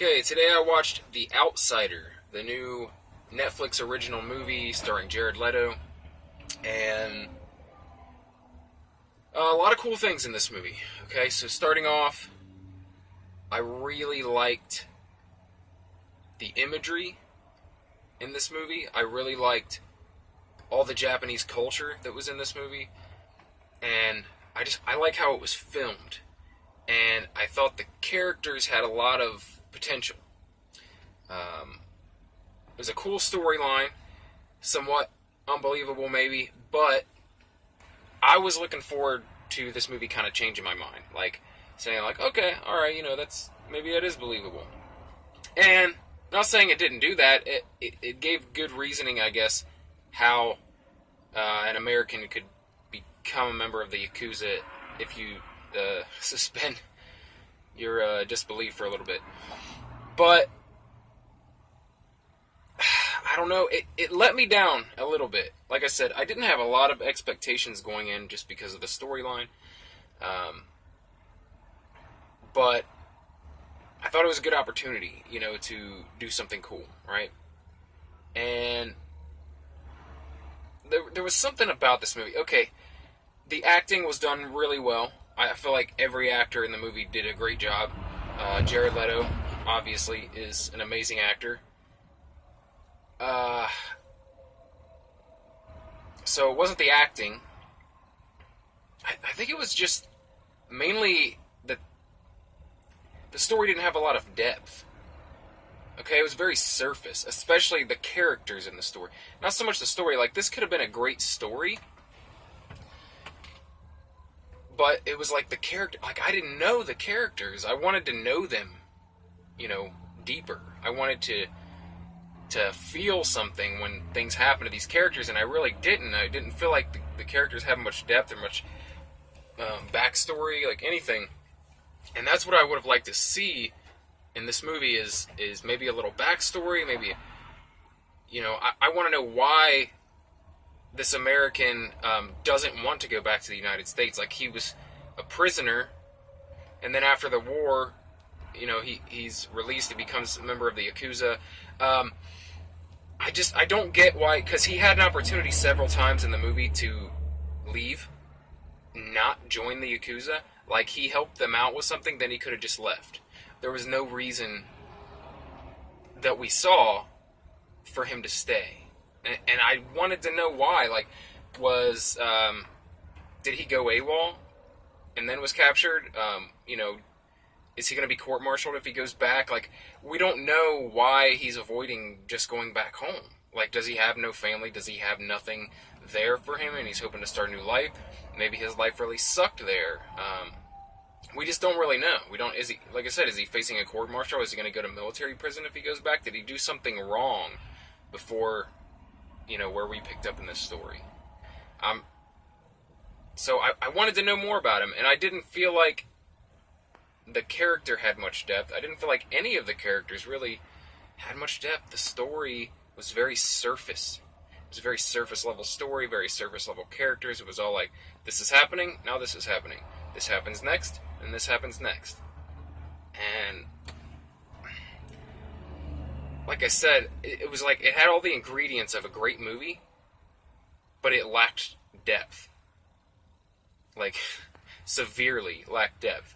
Okay, today I watched The Outsider, the new Netflix original movie starring Jared Leto, and a lot of cool things in this movie. Okay, so starting off, I really liked the imagery in this movie. I really liked all the Japanese culture that was in this movie, and I like how it was filmed, and I thought the characters had a lot of potential. It was a cool storyline, somewhat unbelievable maybe, but I was looking forward to this movie kind of changing my mind, like saying like, okay, all right, maybe that is believable. And not saying it didn't do that. It gave good reasoning, I guess, how an American could become a member of the Yakuza if you suspend your disbelief for a little bit. But I don't know, it let me down a little bit. Like I said, I didn't have a lot of expectations going in just because of the storyline. But I thought it was a good opportunity, to do something cool, right? And there was something about this movie. Okay, the acting was done really well. I feel like every actor in the movie did a great job. Jared Leto, obviously, is an amazing actor. So it wasn't the acting. I think it was just mainly that the story didn't have a lot of depth. Okay, it was very surface, especially the characters in the story. Not so much the story, like this could have been a great story, but it was like the character, like I didn't know the characters. I wanted to know them, deeper. I wanted to feel something when things happen to these characters, and I really didn't. I didn't feel like the characters have much depth or much backstory, like anything. And that's what I would have liked to see in this movie is maybe a little backstory, maybe, I want to know why this American doesn't want to go back to the United States. Like, he was a prisoner, and then after the war, he's released, he becomes a member of the Yakuza. I don't get why, because he had an opportunity several times in the movie to leave, not join the Yakuza. Like, he helped them out with something, then he could have just left. There was no reason that we saw for him to stay. And I wanted to know why. Like, did he go AWOL and then was captured? Is he going to be court-martialed if he goes back? Like, we don't know why he's avoiding just going back home. Like, does he have no family? Does he have nothing there for him, and he's hoping to start a new life? Maybe his life really sucked there. We just don't really know. Like I said, is he facing a court-martial? Is he going to go to military prison if he goes back? Did he do something wrong before, where we picked up in this story? So I wanted to know more about him, and I didn't feel like the character had much depth. I didn't feel like any of the characters really had much depth. The story was very surface. It was a very surface level story, very surface level characters. It was all like, this is happening, now this is happening. This happens next, and this happens next. And like I said, it was like it had all the ingredients of a great movie, but it lacked depth. Like, severely lacked depth.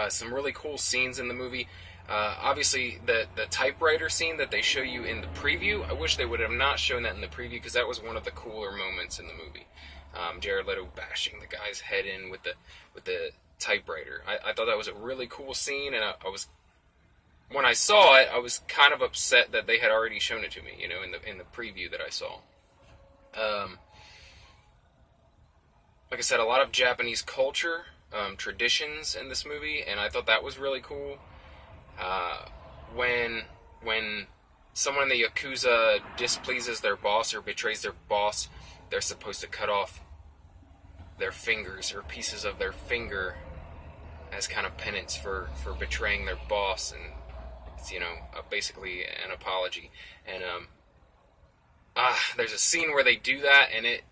Some really cool scenes in the movie. Obviously, the typewriter scene that they show you in the preview, I wish they would have not shown that in the preview, because that was one of the cooler moments in the movie. Jared Leto bashing the guy's head in with the typewriter. I thought that was a really cool scene, and I was, when I saw it, I was kind of upset that they had already shown it to me, in the preview that I saw. Like I said, a lot of Japanese culture, traditions in this movie, and I thought that was really cool. When someone in the Yakuza displeases their boss or betrays their boss, they're supposed to cut off their fingers or pieces of their finger as kind of penance for betraying their boss, and it's, basically an apology. And there's a scene where they do that, and it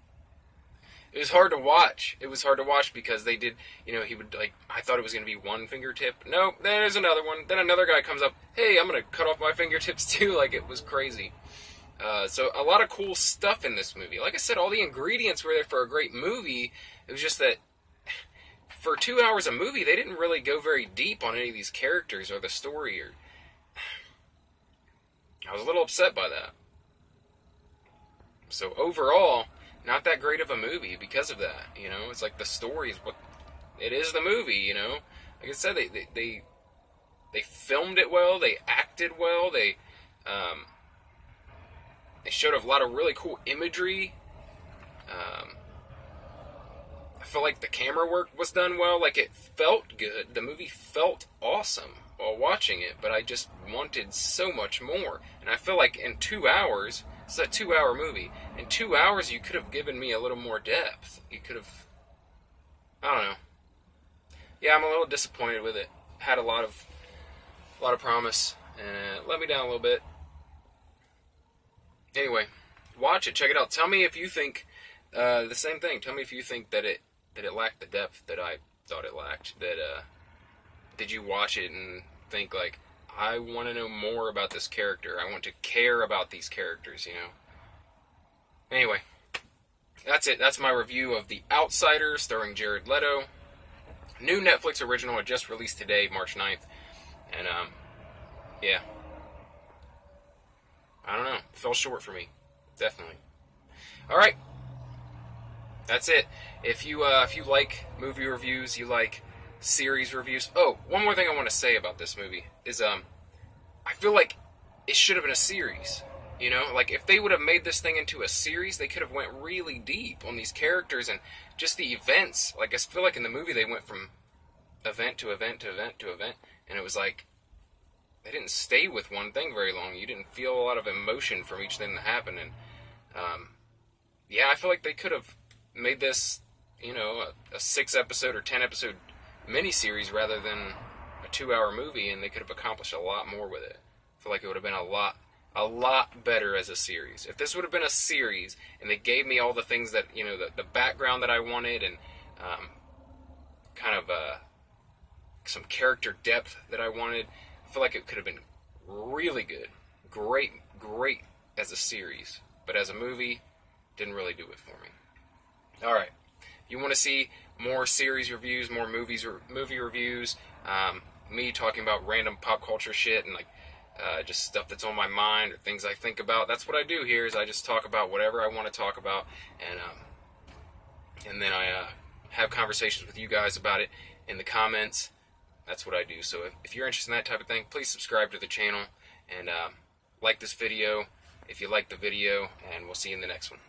It was hard to watch. It was hard to watch because they did, he would, like, I thought it was going to be one fingertip. No, there's another one. Then another guy comes up, hey, I'm going to cut off my fingertips too. Like, it was crazy. So a lot of cool stuff in this movie. Like I said, all the ingredients were there for a great movie. It was just that for 2 hours of movie, they didn't really go very deep on any of these characters or the story. I was a little upset by that. So overall, not that great of a movie because of that. It's like the story is what it is. The movie, like I said, they filmed it well. They acted well. They showed a lot of really cool imagery. I feel like the camera work was done well. Like, it felt good. The movie felt awesome while watching it, but I just wanted so much more. And I feel like in 2 hours, it's a 2-hour movie. In 2 hours, you could have given me a little more depth. You could have, I don't know. Yeah, I'm a little disappointed with it. Had a lot of promise, and it let me down a little bit. Anyway, watch it, check it out. Tell me if you think the same thing. Tell me if you think that it lacked the depth that I thought it lacked. Did you watch it and think, like, I want to know more about this character. I want to care about these characters, Anyway, that's it. That's my review of The Outsider, starring Jared Leto. New Netflix original. It just released today, March 9th. And, yeah. I don't know. It fell short for me. Definitely. Alright. That's it. If you like movie reviews, you like series reviews. Oh, one more thing I want to say about this movie is I feel like it should have been a series. Like, if they would have made this thing into a series, they could have went really deep on these characters and just the events. Like, I feel like in the movie they went from event to event to event to event, and it was like they didn't stay with one thing very long. You didn't feel a lot of emotion from each thing that happened, and yeah, I feel like they could have made this, a 6-episode or 10-episode miniseries rather than a 2-hour movie, and they could have accomplished a lot more with it. I feel like it would have been a lot better as a series. If this would have been a series, and they gave me all the things that, the background that I wanted, and kind of some character depth that I wanted, I feel like it could have been really good. Great as a series. But as a movie, didn't really do it for me. Alright. If you want to see more series reviews, more movie reviews, me talking about random pop culture shit and like just stuff that's on my mind or things I think about, that's what I do here, is I just talk about whatever I want to talk about, and then I have conversations with you guys about it in the comments. That's what I do. So if you're interested in that type of thing, please subscribe to the channel and like this video if you like the video, and we'll see you in the next one.